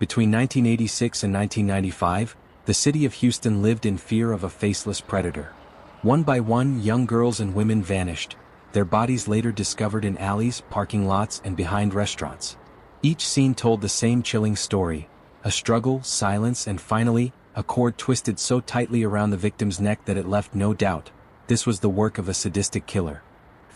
Between 1986 and 1995, the city of Houston lived in fear of a faceless predator. One by one, young girls and women vanished, their bodies later discovered in alleys, parking lots, and behind restaurants. Each scene told the same chilling story: a struggle, silence, and finally, a cord twisted so tightly around the victim's neck that it left no doubt. This was the work of a sadistic killer.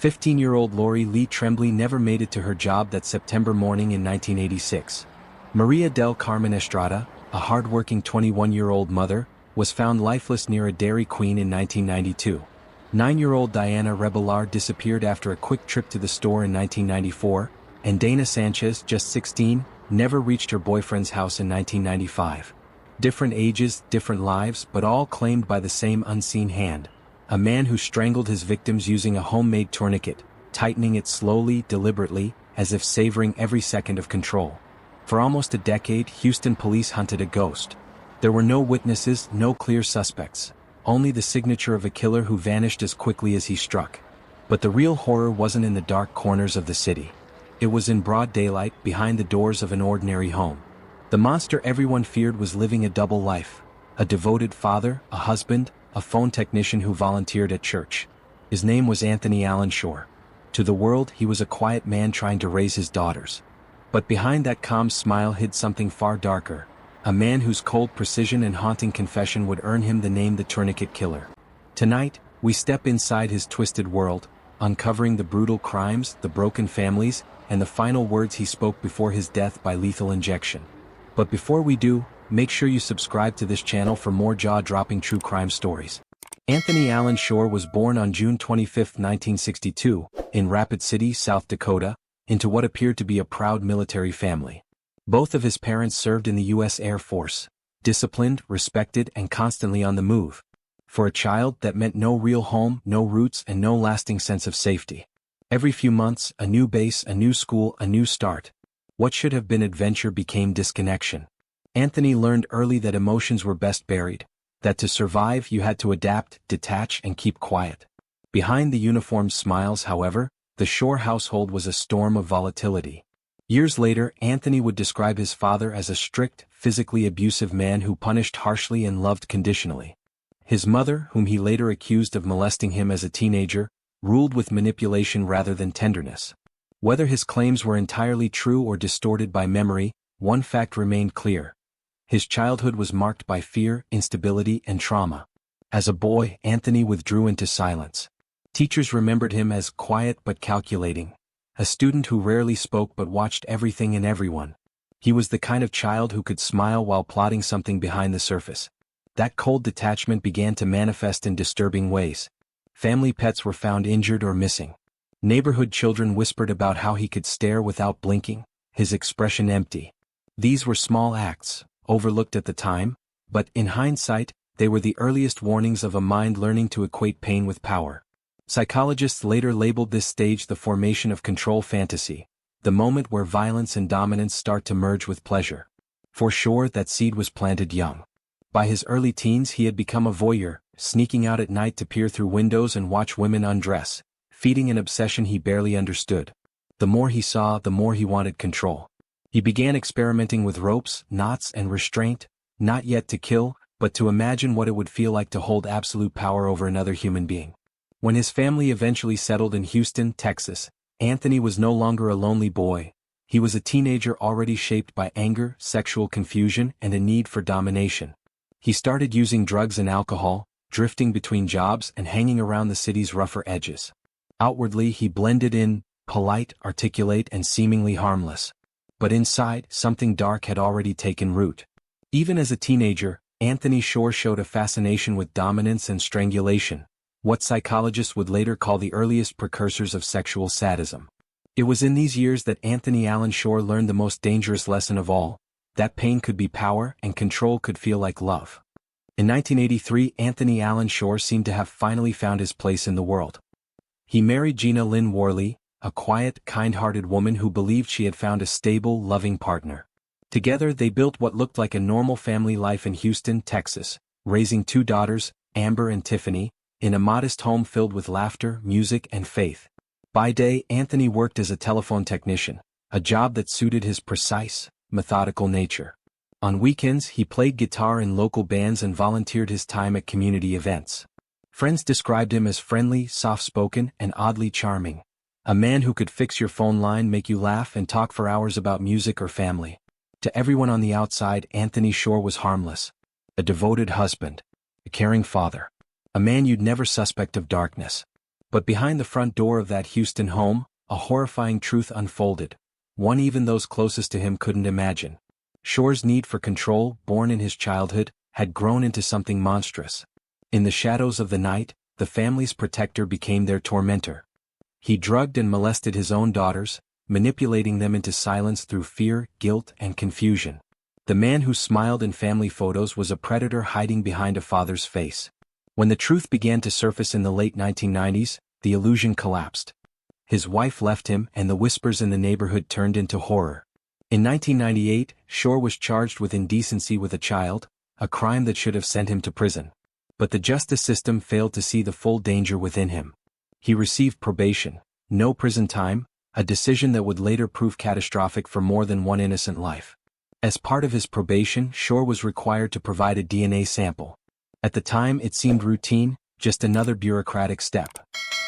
15-year-old Lori Lee Tremblay never made it to her job that September morning in 1986. Maria del Carmen Estrada, a hard-working 21-year-old mother, was found lifeless near a Dairy Queen in 1992. 9-year-old Diana Rebelar disappeared after a quick trip to the store in 1994, and Dana Sanchez, just 16, never reached her boyfriend's house in 1995. Different ages, different lives, but all claimed by the same unseen hand. A man who strangled his victims using a homemade tourniquet, tightening it slowly, deliberately, as if savoring every second of control. For almost a decade, Houston police hunted a ghost. There were no witnesses, no clear suspects, only the signature of a killer who vanished as quickly as he struck. But the real horror wasn't in the dark corners of the city. It was in broad daylight, behind the doors of an ordinary home. The monster everyone feared was living a double life: a devoted father, a husband, a phone technician who volunteered at church. His name was Anthony Allen Shore. To the world, he was a quiet man trying to raise his daughters. But behind that calm smile hid something far darker, a man whose cold precision and haunting confession would earn him the name the Tourniquet Killer. Tonight, we step inside his twisted world, uncovering the brutal crimes, the broken families, and the final words he spoke before his death by lethal injection. But before we do, make sure you subscribe to this channel for more jaw-dropping true crime stories. Anthony Allen Shore was born on June 25, 1962, in Rapid City, South Dakota, into what appeared to be a proud military family. Both of his parents served in the U.S. Air Force, disciplined, respected, and constantly on the move. For a child, that meant no real home, no roots, and no lasting sense of safety. Every few months, a new base, a new school, a new start. What should have been adventure became disconnection. Anthony learned early that emotions were best buried, that to survive you had to adapt, detach, and keep quiet. Behind the uniformed smiles, however, the Shore household was a storm of volatility. Years later, Anthony would describe his father as a strict, physically abusive man who punished harshly and loved conditionally. His mother, whom he later accused of molesting him as a teenager, ruled with manipulation rather than tenderness. Whether his claims were entirely true or distorted by memory, one fact remained clear: his childhood was marked by fear, instability, and trauma. As a boy, Anthony withdrew into silence. Teachers remembered him as quiet but calculating, a student who rarely spoke but watched everything and everyone. He was the kind of child who could smile while plotting something behind the surface. That cold detachment began to manifest in disturbing ways. Family pets were found injured or missing. Neighborhood children whispered about how he could stare without blinking, his expression empty. These were small acts, overlooked at the time, but in hindsight, they were the earliest warnings of a mind learning to equate pain with power. Psychologists later labeled this stage the formation of control fantasy, the moment where violence and dominance start to merge with pleasure. For sure, that seed was planted young. By his early teens, he had become a voyeur, sneaking out at night to peer through windows and watch women undress, feeding an obsession he barely understood. The more he saw, the more he wanted control. He began experimenting with ropes, knots, and restraint, not yet to kill, but to imagine what it would feel like to hold absolute power over another human being. When his family eventually settled in Houston, Texas, Anthony was no longer a lonely boy. He was a teenager already shaped by anger, sexual confusion, and a need for domination. He started using drugs and alcohol, drifting between jobs and hanging around the city's rougher edges. Outwardly, he blended in, polite, articulate, and seemingly harmless. But inside, something dark had already taken root. Even as a teenager, Anthony Shore showed a fascination with dominance and strangulation, what psychologists would later call the earliest precursors of sexual sadism. It was in these years that Anthony Allen Shore learned the most dangerous lesson of all: that pain could be power and control could feel like love. In 1983, Anthony Allen Shore seemed to have finally found his place in the world. He married Gina Lynn Worley, a quiet, kind-hearted woman who believed she had found a stable, loving partner. Together they built what looked like a normal family life in Houston, Texas, raising two daughters, Amber and Tiffany, in a modest home filled with laughter, music, and faith. By day, Anthony worked as a telephone technician, a job that suited his precise, methodical nature. On weekends he played guitar in local bands and volunteered his time at community events. Friends described him as friendly, soft-spoken, and oddly charming. A man who could fix your phone line, make you laugh, and talk for hours about music or family. To everyone on the outside, Anthony Shore was harmless. A devoted husband. A caring father. A man you'd never suspect of darkness. But behind the front door of that Houston home, a horrifying truth unfolded. One even those closest to him couldn't imagine. Shore's need for control, born in his childhood, had grown into something monstrous. In the shadows of the night, the family's protector became their tormentor. He drugged and molested his own daughters, manipulating them into silence through fear, guilt, and confusion. The man who smiled in family photos was a predator hiding behind a father's face. When the truth began to surface in the late 1990s, the illusion collapsed. His wife left him, and the whispers in the neighborhood turned into horror. In 1998, Shore was charged with indecency with a child, a crime that should have sent him to prison. But the justice system failed to see the full danger within him. He received probation, no prison time, a decision that would later prove catastrophic for more than one innocent life. As part of his probation, Shore was required to provide a DNA sample. At the time it seemed routine, just another bureaucratic step.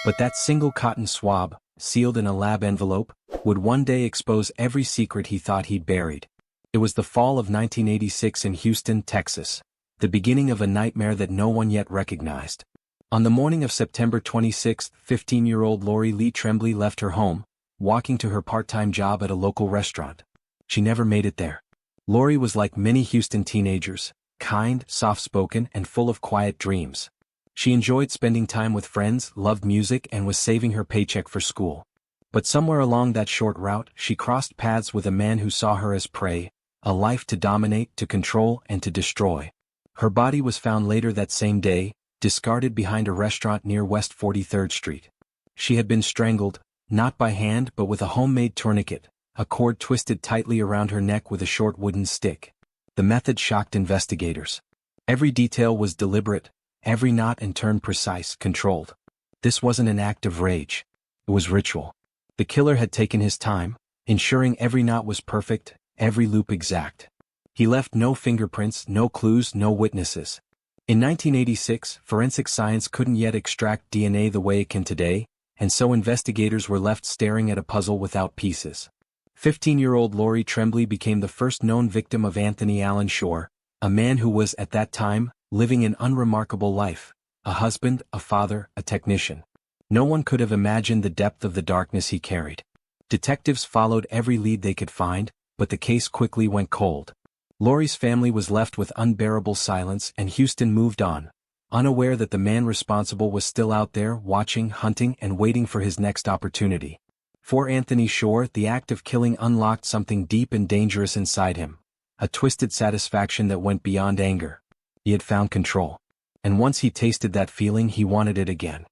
But that single cotton swab, sealed in a lab envelope, would one day expose every secret he thought he'd buried. It was the fall of 1986 in Houston, Texas, the beginning of a nightmare that no one yet recognized. On the morning of September 26, 15-year-old Lori Lee Tremblay left her home, walking to her part-time job at a local restaurant. She never made it there. Lori was like many Houston teenagers, kind, soft-spoken, and full of quiet dreams. She enjoyed spending time with friends, loved music, and was saving her paycheck for school. But somewhere along that short route, she crossed paths with a man who saw her as prey, a life to dominate, to control, and to destroy. Her body was found later that same day, discarded behind a restaurant near West 43rd Street. She had been strangled, not by hand but with a homemade tourniquet, a cord twisted tightly around her neck with a short wooden stick. The method shocked investigators. Every detail was deliberate, every knot and turn precise, controlled. This wasn't an act of rage. It was ritual. The killer had taken his time, ensuring every knot was perfect, every loop exact. He left no fingerprints, no clues, no witnesses. In 1986, forensic science couldn't yet extract DNA the way it can today, and so investigators were left staring at a puzzle without pieces. 15-year-old Lori Tremblay became the first known victim of Anthony Allen Shore, a man who was, at that time, living an unremarkable life, a husband, a father, a technician. No one could have imagined the depth of the darkness he carried. Detectives followed every lead they could find, but the case quickly went cold. Lori's family was left with unbearable silence, and Houston moved on, unaware that the man responsible was still out there, watching, hunting, and waiting for his next opportunity. For Anthony Shore, the act of killing unlocked something deep and dangerous inside him, a twisted satisfaction that went beyond anger. He had found control. And once he tasted that feeling, he wanted it again.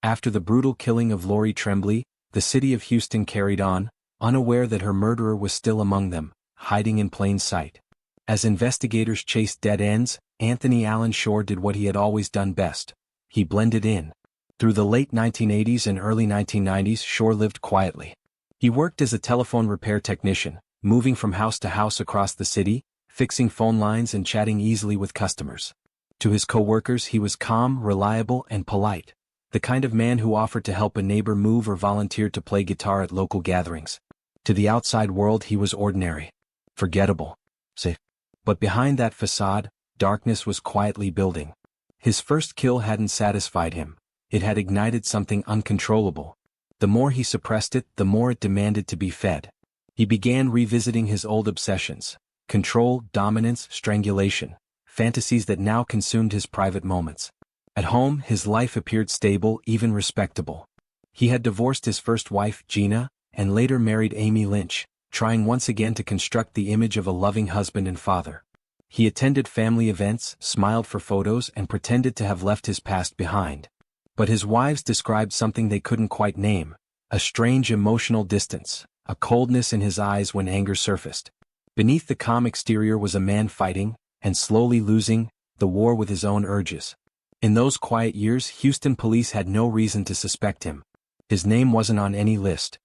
After the brutal killing of Lori Tremblay, the city of Houston carried on, unaware that her murderer was still among them, hiding in plain sight. As investigators chased dead ends, Anthony Allen Shore did what he had always done best. He blended in. Through the late 1980s and early 1990s, Shore lived quietly. He worked as a telephone repair technician, moving from house to house across the city, fixing phone lines and chatting easily with customers. To his co-workers, he was calm, reliable, and polite, the kind of man who offered to help a neighbor move or volunteered to play guitar at local gatherings. To the outside world, he was ordinary, forgettable, safe. But behind that facade, darkness was quietly building. His first kill hadn't satisfied him. It had ignited something uncontrollable. The more he suppressed it, the more it demanded to be fed. He began revisiting his old obsessions: control, dominance, strangulation, fantasies that now consumed his private moments. At home, his life appeared stable, even respectable. He had divorced his first wife, Gina, and later married Amy Lynch, trying once again to construct the image of a loving husband and father. He attended family events, smiled for photos, and pretended to have left his past behind. But his wives described something they couldn't quite name: a strange emotional distance, a coldness in his eyes when anger surfaced. Beneath the calm exterior was a man fighting, and slowly losing, the war with his own urges. In those quiet years, Houston police had no reason to suspect him. His name wasn't on any list.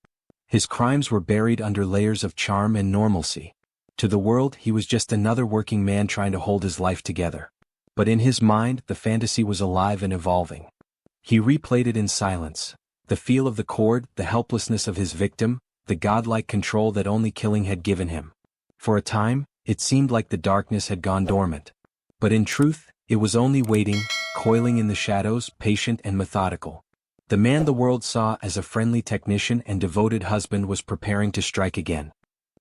His crimes were buried under layers of charm and normalcy. To the world, he was just another working man trying to hold his life together. But in his mind, the fantasy was alive and evolving. He replayed it in silence. The feel of the cord, the helplessness of his victim, the godlike control that only killing had given him. For a time, it seemed like the darkness had gone dormant. But in truth, it was only waiting, coiling in the shadows, patient and methodical. The man the world saw as a friendly technician and devoted husband was preparing to strike again.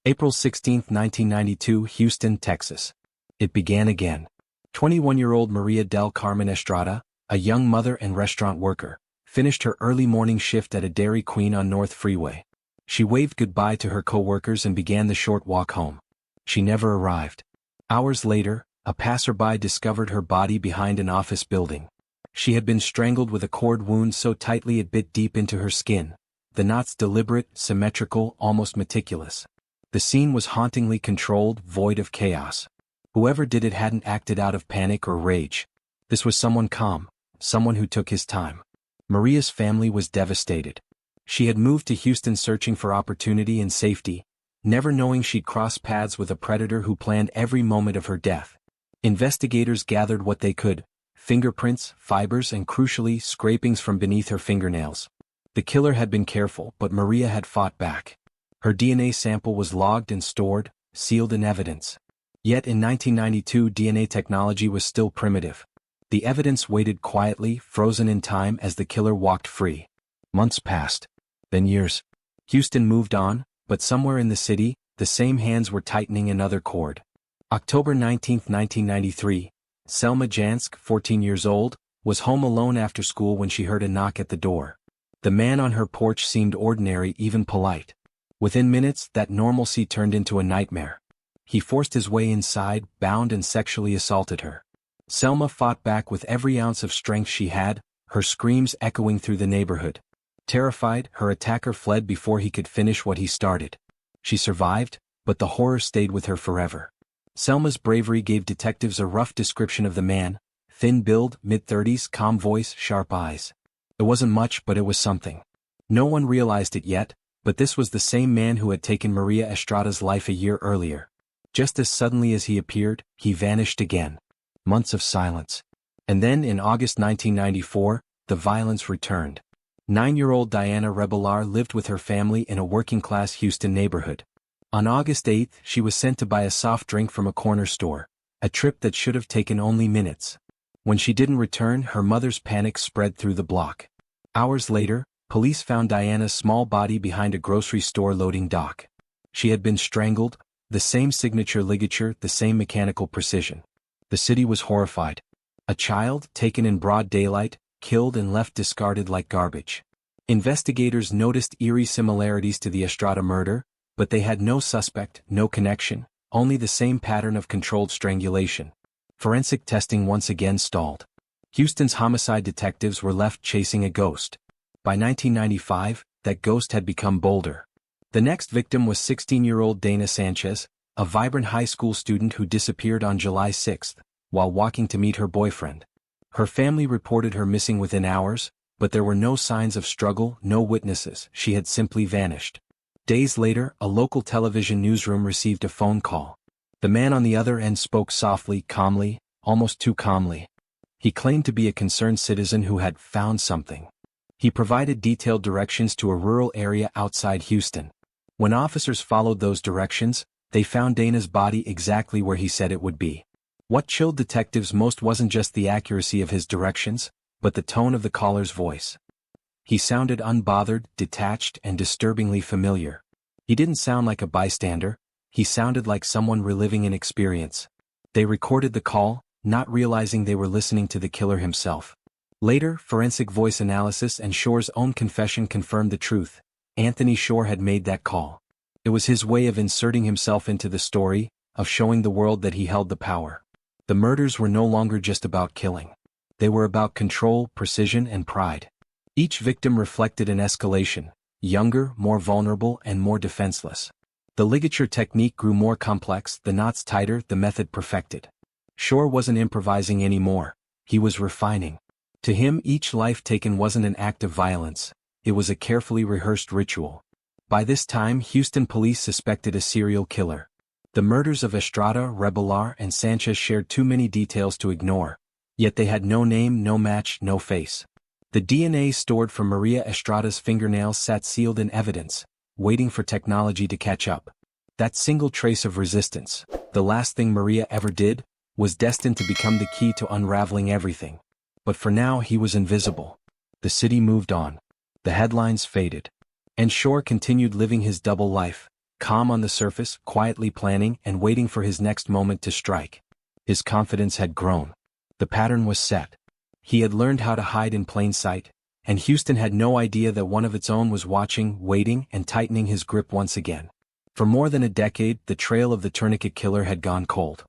April 16, 1992, Houston, Texas. It began again. 21-year-old Maria del Carmen Estrada, a young mother and restaurant worker, finished her early morning shift at a Dairy Queen on North Freeway. She waved goodbye to her co-workers and began the short walk home. She never arrived. Hours later, a passerby discovered her body behind an office building. She had been strangled with a cord wound so tightly it bit deep into her skin. The knots deliberate, symmetrical, almost meticulous. The scene was hauntingly controlled, void of chaos. Whoever did it hadn't acted out of panic or rage. This was someone calm, someone who took his time. Maria's family was devastated. She had moved to Houston searching for opportunity and safety, never knowing she'd cross paths with a predator who planned every moment of her death. Investigators gathered what they could: fingerprints, fibers and crucially, scrapings from beneath her fingernails. The killer had been careful, but Maria had fought back. Her DNA sample was logged and stored, sealed in evidence. Yet in 1992 DNA technology was still primitive. The evidence waited quietly, frozen in time as the killer walked free. Months passed. Then years. Houston moved on, but somewhere in the city, the same hands were tightening another cord. October 19, 1993, Selma Jansk, 14 years old, was home alone after school when she heard a knock at the door. The man on her porch seemed ordinary, even polite. Within minutes, that normalcy turned into a nightmare. He forced his way inside, bound and sexually assaulted her. Selma fought back with every ounce of strength she had, her screams echoing through the neighborhood. Terrified, her attacker fled before he could finish what he started. She survived, but the horror stayed with her forever. Selma's bravery gave detectives a rough description of the man: thin build, mid-30s, calm voice, sharp eyes. It wasn't much, but it was something. No one realized it yet, but this was the same man who had taken Maria Estrada's life a year earlier. Just as suddenly as he appeared, he vanished again. Months of silence. And then in August 1994, the violence returned. 9-year-old Diana Rebelar lived with her family in a working-class Houston neighborhood. On August 8, she was sent to buy a soft drink from a corner store, a trip that should have taken only minutes. When she didn't return, her mother's panic spread through the block. Hours later, police found Diana's small body behind a grocery store loading dock. She had been strangled, the same signature ligature, the same mechanical precision. The city was horrified. A child, taken in broad daylight, killed and left discarded like garbage. Investigators noticed eerie similarities to the Estrada murder, but they had no suspect, no connection, only the same pattern of controlled strangulation. Forensic testing once again stalled. Houston's homicide detectives were left chasing a ghost. By 1995, that ghost had become bolder. The next victim was 16-year-old Dana Sanchez, a vibrant high school student who disappeared on July 6, while walking to meet her boyfriend. Her family reported her missing within hours, but there were no signs of struggle, no witnesses. She had simply vanished. Days later, a local television newsroom received a phone call. The man on the other end spoke softly, calmly, almost too calmly. He claimed to be a concerned citizen who had found something. He provided detailed directions to a rural area outside Houston. When officers followed those directions, they found Dana's body exactly where he said it would be. What chilled detectives most wasn't just the accuracy of his directions, but the tone of the caller's voice. He sounded unbothered, detached, and disturbingly familiar. He didn't sound like a bystander, he sounded like someone reliving an experience. They recorded the call, not realizing they were listening to the killer himself. Later, forensic voice analysis and Shore's own confession confirmed the truth. Anthony Shore had made that call. It was his way of inserting himself into the story, of showing the world that he held the power. The murders were no longer just about killing. They were about control, precision, and pride. Each victim reflected an escalation: younger, more vulnerable, and more defenseless. The ligature technique grew more complex, the knots tighter, the method perfected. Shore wasn't improvising anymore, he was refining. To him, each life taken wasn't an act of violence, it was a carefully rehearsed ritual. By this time, Houston police suspected a serial killer. The murders of Estrada, ller, and Sanchez shared too many details to ignore. Yet they had no name, no match, no face. The DNA stored from Maria Estrada's fingernails sat sealed in evidence, waiting for technology to catch up. That single trace of resistance, the last thing Maria ever did, was destined to become the key to unraveling everything. But for now he was invisible. The city moved on. The headlines faded. And Shore continued living his double life, calm on the surface, quietly planning and waiting for his next moment to strike. His confidence had grown. The pattern was set. He had learned how to hide in plain sight, and Houston had no idea that one of its own was watching, waiting, and tightening his grip once again. For more than a decade, the trail of the Tourniquet Killer had gone cold.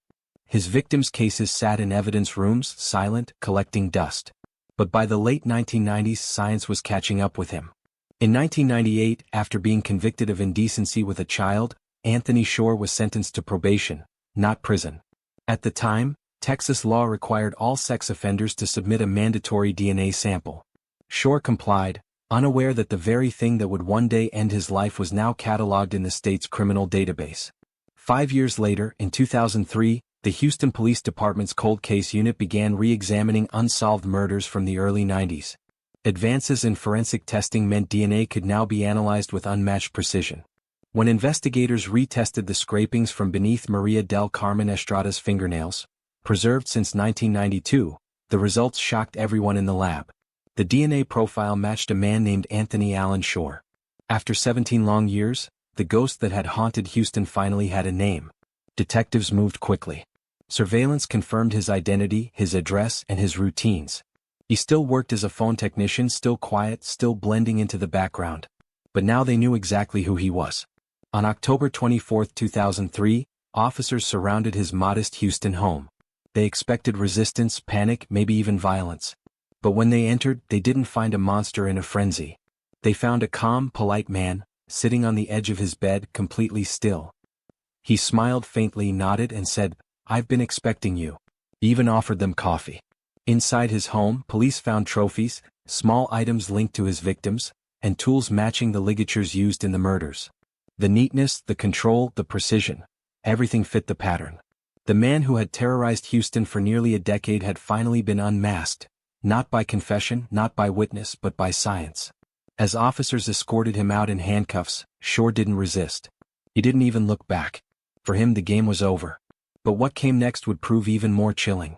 His victims' cases sat in evidence rooms, silent, collecting dust. But by the late 1990s, science was catching up with him. In 1998, after being convicted of indecency with a child, Anthony Shore was sentenced to probation, not prison. At the time, Texas law required all sex offenders to submit a mandatory DNA sample. Shore complied, unaware that the very thing that would one day end his life was now cataloged in the state's criminal database. 5 years later, in 2003, the Houston Police Department's cold case unit began re-examining unsolved murders from the early 90s. Advances in forensic testing meant DNA could now be analyzed with unmatched precision. When investigators retested the scrapings from beneath Maria del Carmen Estrada's fingernails, preserved since 1992, the results shocked everyone in the lab. The DNA profile matched a man named Anthony Allen Shore. After 17 long years, the ghost that had haunted Houston finally had a name. Detectives moved quickly. Surveillance confirmed his identity, his address, and his routines. He still worked as a phone technician, still quiet, still blending into the background. But now they knew exactly who he was. On October 24, 2003, officers surrounded his modest Houston home. They expected resistance, panic, maybe even violence. But when they entered, they didn't find a monster in a frenzy. They found a calm, polite man, sitting on the edge of his bed, completely still. He smiled faintly, nodded, and said, "I've been expecting you." He even offered them coffee. Inside his home, police found trophies, small items linked to his victims, and tools matching the ligatures used in the murders. The neatness, the control, the precision, everything fit the pattern. The man who had terrorized Houston for nearly a decade had finally been unmasked, not by confession, not by witness, but by science. As officers escorted him out in handcuffs, Shore didn't resist. He didn't even look back. For him, the game was over. But what came next would prove even more chilling.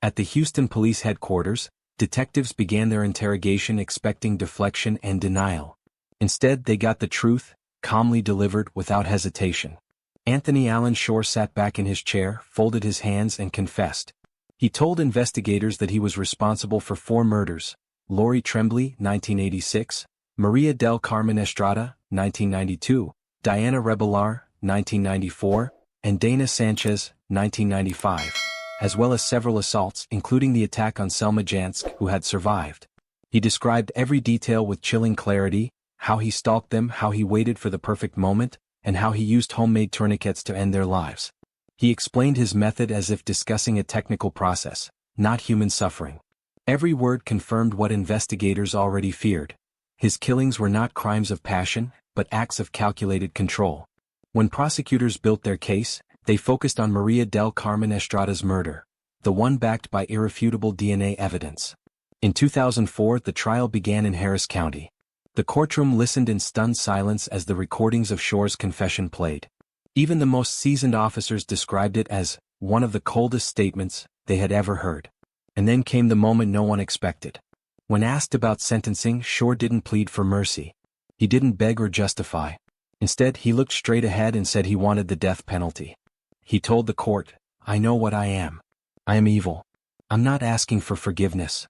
At the Houston Police Headquarters, detectives began their interrogation expecting deflection and denial. Instead, they got the truth, calmly delivered, without hesitation. Anthony Allen Shore sat back in his chair, folded his hands, and confessed. He told investigators that he was responsible for 4 murders: Lori Tremblay, 1986, Maria del Carmen Estrada, 1992, Diana Rebelar, 1994, and Dana Sanchez, 1995, as well as several assaults, including the attack on Selma Jansk, who had survived. He described every detail with chilling clarity, how he stalked them, how he waited for the perfect moment, and how he used homemade tourniquets to end their lives. He explained his method as if discussing a technical process, not human suffering. Every word confirmed what investigators already feared. His killings were not crimes of passion, but acts of calculated control. When prosecutors built their case, they focused on Maria del Carmen Estrada's murder, the one backed by irrefutable DNA evidence. In 2004, the trial began in Harris County. The courtroom listened in stunned silence as the recordings of Shore's confession played. Even the most seasoned officers described it as one of the coldest statements they had ever heard. And then came the moment no one expected. When asked about sentencing, Shore didn't plead for mercy. He didn't beg or justify. Instead, he looked straight ahead and said he wanted the death penalty. He told the court, "I know what I am. I am evil. I'm not asking for forgiveness."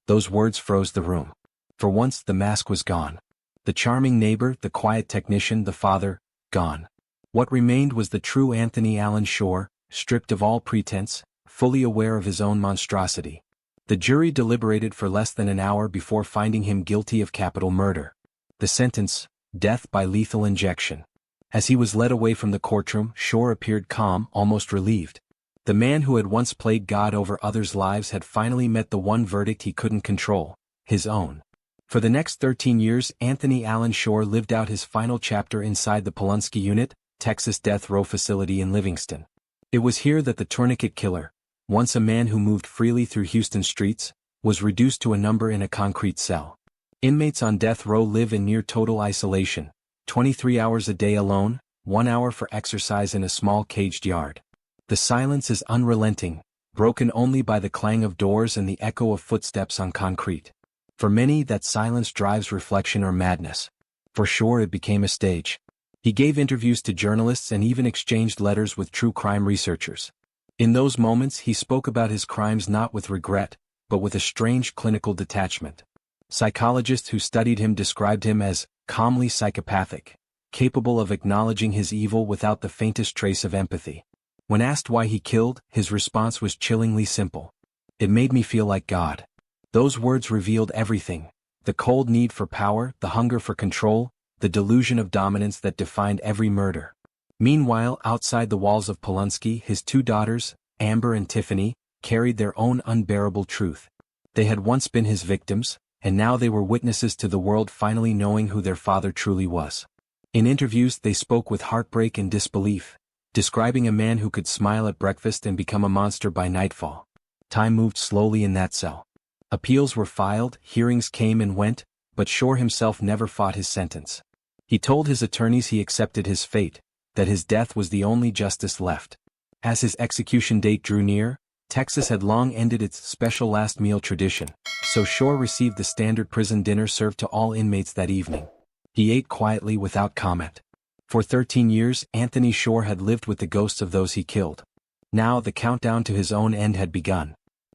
Those words froze the room. For once, the mask was gone. The charming neighbor, the quiet technician, the father, gone. What remained was the true Anthony Allen Shore, stripped of all pretense, fully aware of his own monstrosity. The jury deliberated for less than an hour before finding him guilty of capital murder. The sentence, death by lethal injection. As he was led away from the courtroom, Shore appeared calm, almost relieved. The man who had once played God over others' lives had finally met the one verdict he couldn't control, his own. For the next 13 years, Anthony Allen Shore lived out his final chapter inside the Polunsky unit, Texas death row facility in Livingston. It was here that the Tourniquet Killer, once a man who moved freely through Houston streets, was reduced to a number in a concrete cell. Inmates on death row live in near total isolation, 23 hours a day alone, 1 hour for exercise in a small caged yard. The silence is unrelenting, broken only by the clang of doors and the echo of footsteps on concrete. For many, that silence drives reflection or madness. For sure, it became a stage. He gave interviews to journalists and even exchanged letters with true crime researchers. In those moments, he spoke about his crimes not with regret, but with a strange clinical detachment. Psychologists who studied him described him as calmly psychopathic, capable of acknowledging his evil without the faintest trace of empathy. When asked why he killed, his response was chillingly simple. "It made me feel like God." Those words revealed everything: the cold need for power, the hunger for control, the delusion of dominance that defined every murder. Meanwhile, outside the walls of Polunsky, his two daughters, Amber and Tiffany, carried their own unbearable truth. They had once been his victims, and now they were witnesses to the world finally knowing who their father truly was. In interviews, they spoke with heartbreak and disbelief, describing a man who could smile at breakfast and become a monster by nightfall. Time moved slowly in that cell. Appeals were filed, hearings came and went, but Shore himself never fought his sentence. He told his attorneys he accepted his fate, that his death was the only justice left. As his execution date drew near, Texas had long ended its special last meal tradition, so Shore received the standard prison dinner served to all inmates that evening. He ate quietly without comment. For 13 years, Anthony Shore had lived with the ghosts of those he killed. Now the countdown to his own end had begun.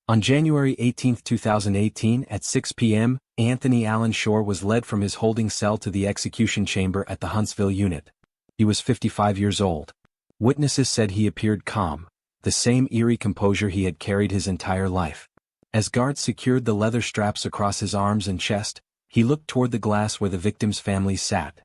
On January 18, 2018, at 6 p.m., Anthony Allen Shore was led from his holding cell to the execution chamber at the Huntsville unit. He was 55 years old. Witnesses said he appeared calm, the same eerie composure he had carried his entire life. As guards secured the leather straps across his arms and chest, he looked toward the glass where the victims' families sat.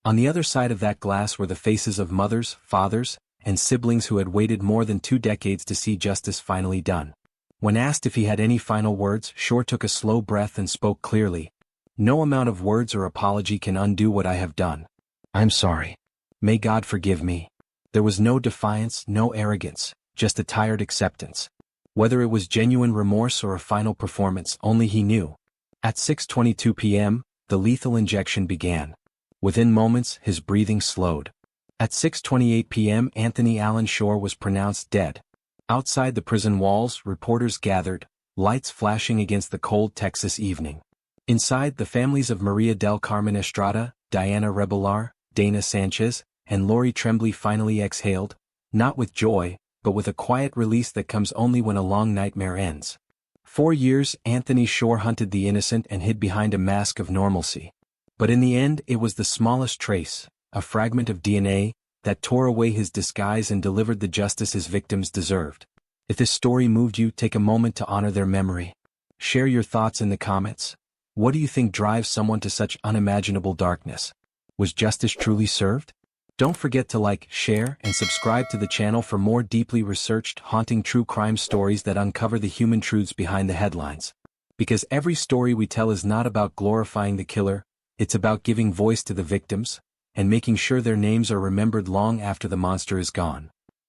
On the other side of that glass were the faces of mothers, fathers, and siblings who had waited more than 2 decades to see justice finally done. When asked if he had any final words, Shore took a slow breath and spoke clearly. "No amount of words or apology can undo what I have done. I'm sorry. May God forgive me." There was no defiance, no arrogance, just a tired acceptance. Whether it was genuine remorse or a final performance, only he knew. At 6:22 p.m., the lethal injection began. Within moments, his breathing slowed. At 6:28 p.m., Anthony Allen Shore was pronounced dead. Outside the prison walls, reporters gathered, lights flashing against the cold Texas evening. Inside, the families of Maria del Carmen Estrada, Diana Rebollar, Dana Sanchez, and Lori Tremblay finally exhaled, not with joy, but with a quiet release that comes only when a long nightmare ends. 4 years, Anthony Shore hunted the innocent and hid behind a mask of normalcy. But in the end, it was the smallest trace, a fragment of DNA, that tore away his disguise and delivered the justice his victims deserved. If this story moved you, take a moment to honor their memory. Share your thoughts in the comments. What do you think drives someone to such unimaginable darkness? Was justice truly served? Don't forget to like, share, and subscribe to the channel for more deeply researched, haunting true crime stories that uncover the human truths behind the headlines. Because every story we tell is not about glorifying the killer, it's about giving voice to the victims, and making sure their names are remembered long after the monster is gone.